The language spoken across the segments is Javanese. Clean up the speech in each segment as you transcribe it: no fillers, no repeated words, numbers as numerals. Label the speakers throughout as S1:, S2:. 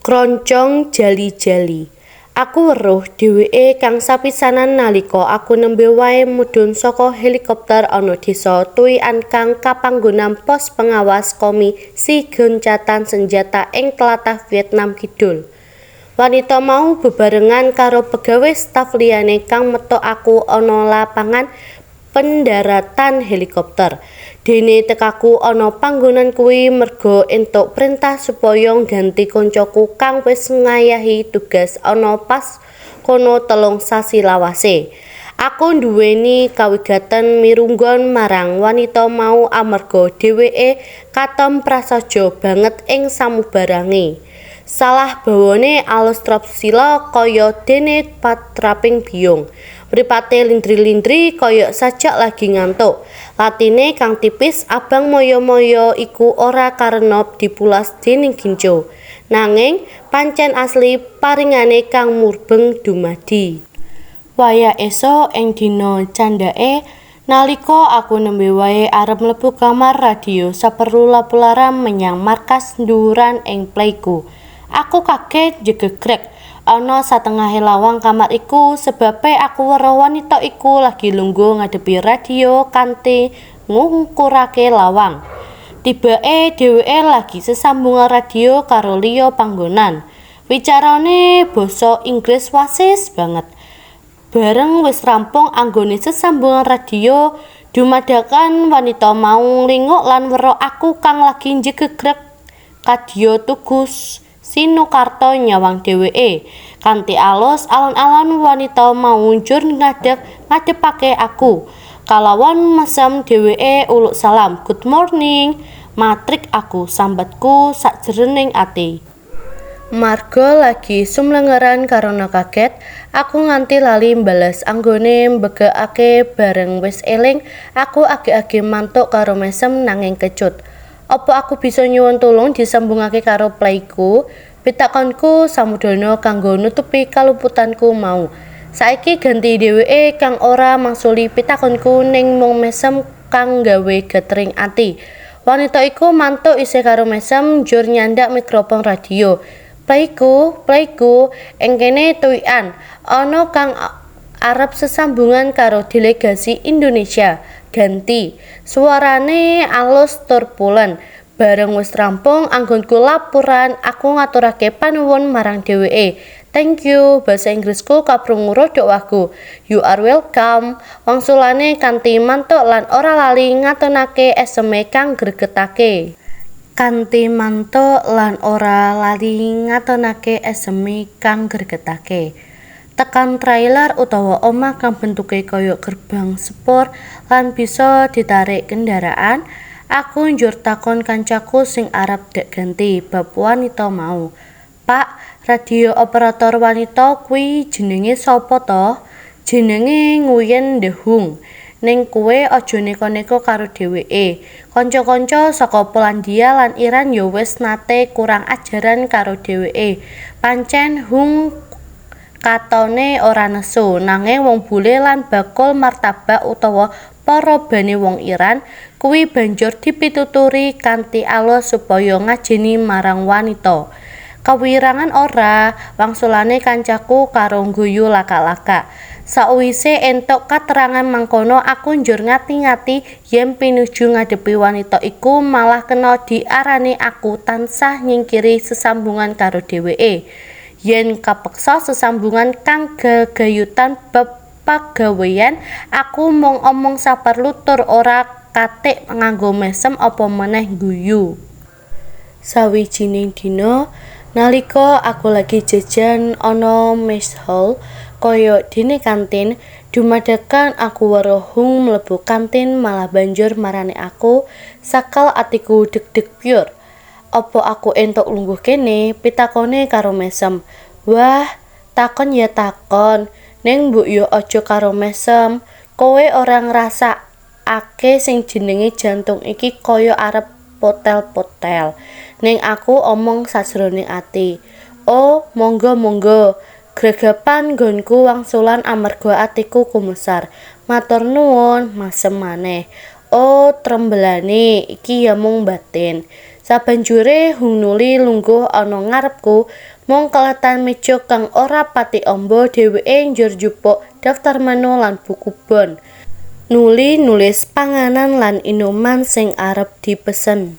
S1: Kroncong jali-jali. Aku weruh dheweke kang sapisanan nalika aku nembe wae mudhun saka helikopter ana desa Tuian kang kapanggonan pos pengawas Komisi Gencatan Senjata ing tlatah Vietnam Kidul. Wanita mau bebarengan karo pegawai staf liyane kang metu aku ana lapangan pendaratan helikopter. Dene tekaku ana panggonan kuwi merga entuk perintah supaya ngganti koncoku kang wis ngayahi tugas ana pas kono 3 sasi lawase. Aku nduweni kawigaten mirunggon marang wanita mau amarga dheweke katon prasaja banget ing samubarange. Salah bawane alus tropsila kaya dene patraping biyung. Mripate lindri-lindri kaya sajak lagi ngantuk. Latine kang tipis abang moyo-moyo iku ora karena dipulas dening ginjo. Nanging pancen asli paringane kang murbeng dumadi. Wayah esuk ing dina candhake nalika aku nembe wae arep mlebu kamar radio saperlu lapu-laram menyang markas nduwuran ing Pleiku. Aku kaget jegegrek. Ana satengahe lawang kamar iku sebabe aku weruh wanita iku lagi lungguh ngadepi radio kanthi ngungkurake lawang. Tibake dheweke lagi sesambungan radio karo liya panggonan. Wicarane basa Inggris wasis banget. Bareng wis rampung anggone sesambungan radio, dumadakan wanita mau linguk lan weruh aku kang lagi jegegrek kadya tugus Sinukarto nyawang dheweke. Kanthi alus alon-alon wanita mau njur ngadepake aku. Kalawan mesem dheweke uluk salam, "Good morning." Matrik aku sambatku sakjeroning ati. Marga lagi sumlengeran karena kaget, aku nganti lali mbales anggone mbegakake bareng wis eling, aku age-age mantuk karo mesem nanging kecut. Apa aku bisa nyuwun tulung disambungake karo Pleiku? Pitakonku samudana kanggo nutupi kaluputanku mau. Saiki ganti dheweke kang ora mangsuli pitakonku ning mung mesem kang gawe getring ati. Wanita iku mantuk isih karo mesem njur nyandak mikrofon radio. Pleiku, ing kene Tuian, ana kang arep sesambungan karo delegasi Indonesia. Ganti, suarane alus turbulen. Bareng wis rampung anggonku laporan, aku ngaturake panuwun marang dheweke. "Thank you," basa Inggrisku kaprungu rodok wagu. "You are welcome." Wangsulane kanthi mantuk lan ora lali ngatonake eseme kang gregetake. Tekan trailer utawa omah kang bentuke kaya gerbang sepur lan bisa ditarik kendaraan, aku njur takon kancaku sing arep dek ganti bab wanita mau. "Pak, radio operator wanita kuwi jenenge sapa to?" "Jenenge Nguyen De Hung." "Ning kowe aja neko-neko karo dheweke. Kanca-kanca saka Polandia lan Iran ya wis nate kurang ajaran karo dheweke. Pancen Hung katone ora nesu, nanging wong bule lan bakul martabak utawa para bane wong Iran kuwi banjur dipituturi kanthi alus supaya ngajeni marang wanita." "Kawirangan ora," wangsulane kancaku karo ngguyu laka-laka. Sakwise entuk katerangan mangkono, aku njur ngati-ngati yen pinuju ngadepi wanita iku malah kena diarani aku tansah nyingkiri sesambungan karo dheweke. Yen kapeksa sesambungan kang gegayutan bab pagawean, aku mung omong saperlu tur ora katik nganggo mesem apa meneh guyu. Sawijining dina nalika aku lagi jajan ana mess hall kaya dene kantin, dumadakan aku weruh Hung mlebu kantin malah banjur marani aku, sakal atiku deg-deg pyur. "Apa aku entuk lungguh kene?" pitakone karo mesem. "Wah, takon ya takon. Ning mbok yo aja karo mesem, kowe ora ngrasakake sing jenenge jantung iki kaya arep potel-potel. Ning aku omong sajroning ati. Oh, monggo-monggo. Gregepan nggonku wangsulan amarga atiku kumesar. Matur nuwun, masem maneh. Oh, trembelane iki ya mung batin. Sabanjure Hung nuli lungguh ana ngarepku, mung keletan meja kang ora pati amba dheweke njur njupuk daftar menu lan buku bon. Nuli nulis panganan lan inuman sing arep dipesen.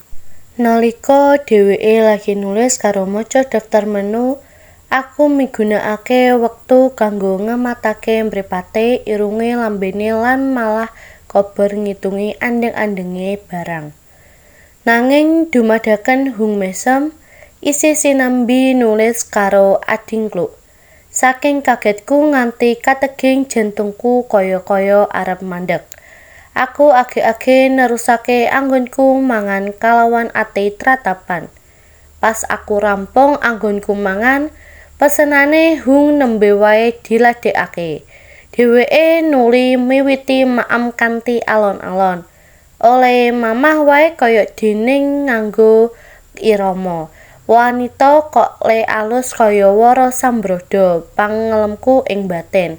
S1: Nalika dheweke lagi nulis karo maca daftar menu, aku migunakake wektu kanggo ngematake mripate, irunge, lambene lan malah kober ngitungi andeng-andenge barang. Nanging dumadakan Hung mesem, isih sinambi nulis karo adingkluk. Saking kagetku nganti kateging jantungku kaya-kaya arep mandeg. Aku age-age nerusake anggonku mangan kalawan ati tratapan. Pas aku rampung anggonku mangan, pesenane Hung nembe wae diladekake. Dheweke nuli miwiti maem kanthi alon-alon. Oleh mamah wae kaya dening nganggo irama. Wanita kok le alus kaya wara sambroda pangelemku ing batin.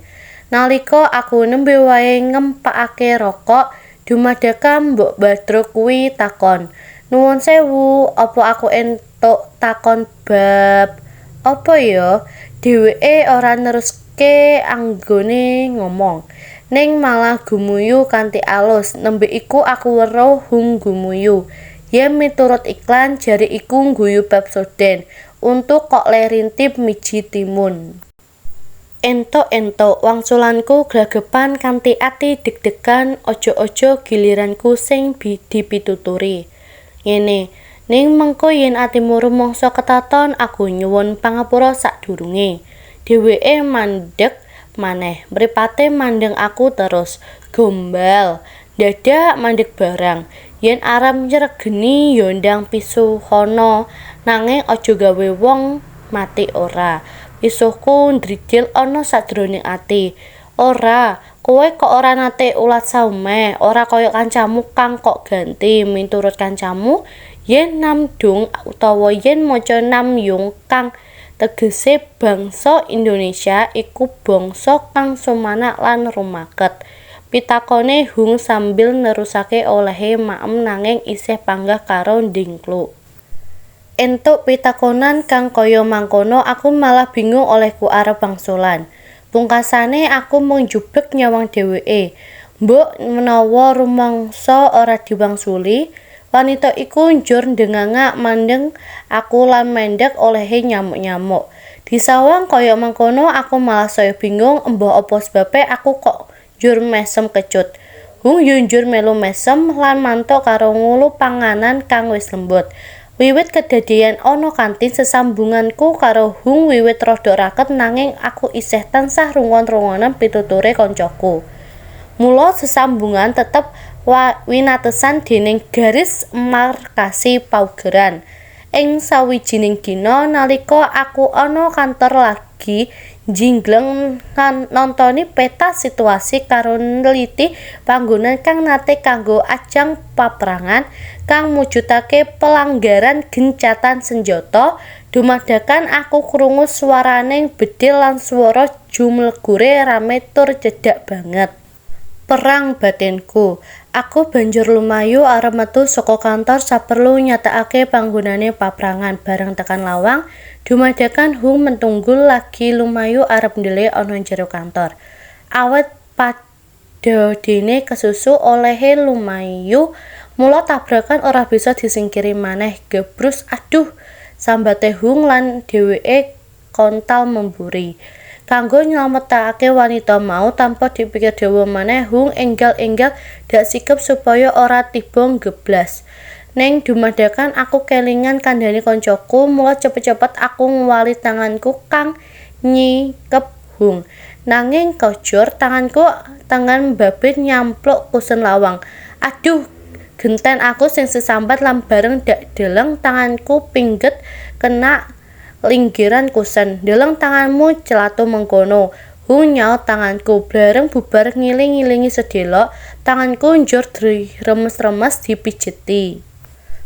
S1: Nalika aku nembe wae ngempakake rokok, dumadaka Mbok Badro kuwi takon, "Nuwun sewu, apa aku entuk takon bab apa ya?" Dheweke ora neruske anggone ngomong, ning malah gumuyu kanthi alus. Nembe iku aku weruh Hung gumuyu. Yen miturut iklan jare iku ngguyu Pepsodent untuk kok le rintip miji timun. Entuk-entuk wangsulanku gregepan kanthi ati deg-degan, aja-aja giliranku sing dipituturi. Ngene, ning mengko yen atimu rumangsa ketaton, aku nyuwun pangapura sadurunge. Dheweke mandeg maneh, mripate mandeng aku terus. Gombal, dadak mandeg barang. Yen arep nyregeni ya ndang pisuhana, nanging aja gawe wong mati ora. Pisuhku ndridil ana sajroning ati. Ora, kowe kok ora nate ulat saumeh, ora kaya kancamu kang kok ganti miturut kancamu yen Namdung utawa yen maca Namyung kang tegese bangsa Indonesia iku bangsa kang sumanak lan rumaket. Pitakone Hung sambil nerusake olehe maem nanging isih panggah karo ndingkluk. Entuk pitakonan kang kaya mangkono aku malah bingung olehku arep wangsulan. Pungkasane aku mung njubeg nyawang dheweke. Mbok menawa rumangsa ora diwangsuli, wanita iku njur ndengangak mandeng aku lan mendek olehe nyamuk-nyamuk. Disawang kaya mangkono aku malah saya bingung embuh apa sebabe aku kok njur mesem kecut. Hung yo njur melu mesem lan mantuk karo ngulu panganan kang wis lembut. Wiwit kedadian ana kanthi sesambunganku karo Hung wiwit rada raket nanging aku isih tansah rungon-rungonen pituture koncoku. Mula sesambungan tetep winatesan dening garis markasi paugeran. Ing sawijining dina nalika aku ana kantor lagi njingleng nontoni peta situasi karo neliti panggonan kang nate kanggo ajang paprangan kang mujudake pelanggaran gencatan senjata, dumadakan aku krungu swaraning bedhil lan swara jumlegure rame tur cedhak banget. Perang batinku. Aku banjur lumayu arep metu saka kantor saperlu nyatakake panggonane paprangan bareng tekan lawang. Dumadakan Hung mentunggul lagi lumayu arep ndelik ana jero kantor. Awet padadene kesusu olehe lumayu, mula tabrakan ora bisa disingkiri maneh. Gebrus, aduh, sambate Hung lan dheweke kontal memburi. Kanggo nyelametake wanita mau tanpa dipikir dawa maneh, Hung enggal-enggal dak sikep supaya ora tiba geblas. Neng dumadakan aku kelingan kandhane koncoku, mula cepet-cepet aku ngwali tanganku kang nyikep Hung. Nanging kojor tangan babit nyampluk kusen lawang. Aduh, genten aku sing sesambat lan bareng dak deleng tanganku pingget kena linggiran kusen. Deleng tanganmu celatu mengkono. Hung nyaut tanganku, bareng bubar ngiling-ngilingi sedelok, tanganku njur remes-remes dipijeti.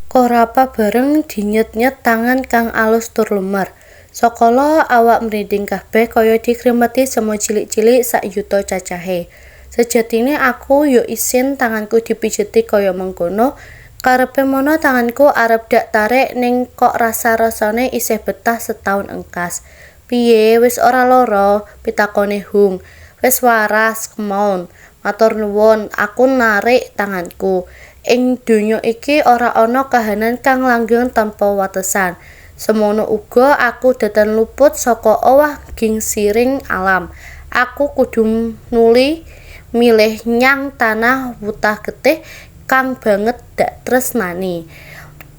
S1: Korapa bareng dinyet-nyet tangan kang alus tur lumer. Sokolo awak merinding kabeh kaya dikremeti semua cilik-cilik sak yuta cacahe. Sejatine aku yo isin tanganku dipijeti kaya mengkono, karepe mono tanganku arep dak tarik ning kok rasa-rasane isih betah setahun engkas. Piye wis ora lara? Pitakone Hung. Wis waras, kemon. Matur nuwun, aku narik tanganku. Ing donya iki ora ana kahanan kang langgeng tanpa watesan. Semono uga aku datan luput saka owah gingsiring alam. Aku kudu nuli milih nyang tanah wutah getih kang banget dak tresnani.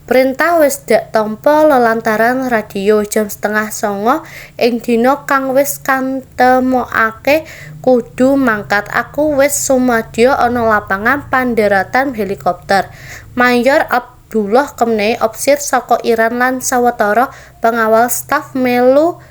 S1: Perintah wis dak tampa lelantaran radio jam 8:30 ing dina kang wis kantemokake kudu mangkat. Aku wis sumadya ana lapangan pandharatan helikopter. Mayor Abdullah Kemne, opsir saka Iran lan sawetara pengawal staf melu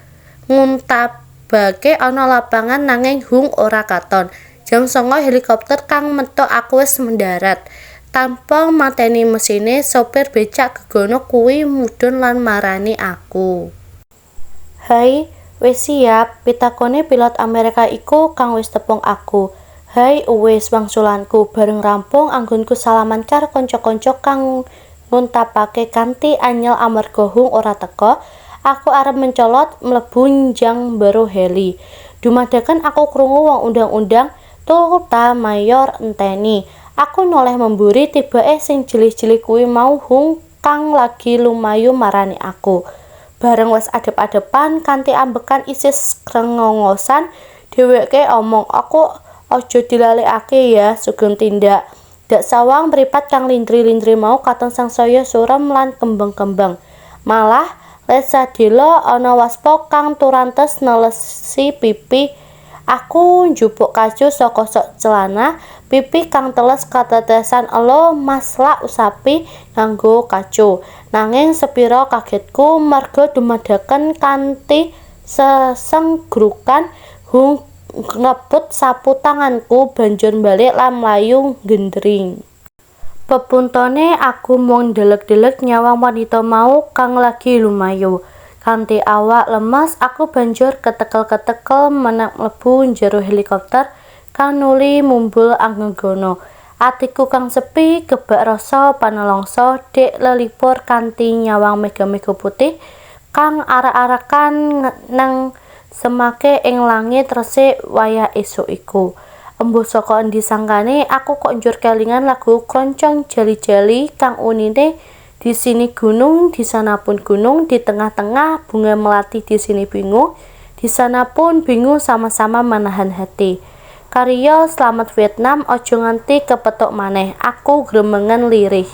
S1: nguntabake ana lapangan nanging Hung ora katon. Jam 09.00 helikopter kang metu aku wis mendarat. Tanpa mateni mesine, sopir becak gegono kuwi mudhun lan marani aku. "Hai, wis siap?" pitakone pilot Amerika iku kang wis tepung aku. "Hai, wis," wangsulanku bareng rampung anggonku salaman karo kanca-kanca kang nguntapake kanthi anyel amarga Hung ora teka. Aku arep mencolot mlebu njang mbero heli. Dumadakan aku krungu wong undang-undang, "Tuta Mayor enteni." Aku noleh memburi tibake sing jilih-jilih kuwi mau Hung kang lagi lumayu marani aku. Bareng wis adep-adepan kanthi ambekan isih krengongosan, dheweke omong, "Aku aja dilalekake ya, sugeng tindak." Dak sawang mripat kang lindri-lindri mau katon sangsaya surem lan kembang-kembang. Malah lesadelo ana waspa kang turantes nelesi pipi. Aku njupuk kacu saka sok celana, pipi kang teles katetesan elo maslak usapi nganggo kacu. Nanging sepira kagetku marga dumadakan kanthi sesenggrukan Hung ngebut sapu tanganku banjur balik lan mlayu gendring. Pepuntone aku mung ndelek-ndelek nyawang wanita mau kang lagi lumayu. Kanthi awak lemes, aku banjur ketekel-ketekel menak mlebu njero helikopter kang nuli mumbul anggono. Atiku kang sepi kebak rasa panelongso dek lelipur kanthi nyawang mega-mega putih kang arak-arakan nang semake ing langit resik wayah esuk iku. Embuh saka endi sangkane aku kok njur kelingan lagu Kroncong Jali-jali kang unine di sini gunung, di sana pun gunung, di tengah-tengah bunga melati, di sini bingung, di sana pun bingung, sama-sama menahan hati. Karya Slamet Vietnam, ojo nganti kepethuk maneh, aku gremengen lirih.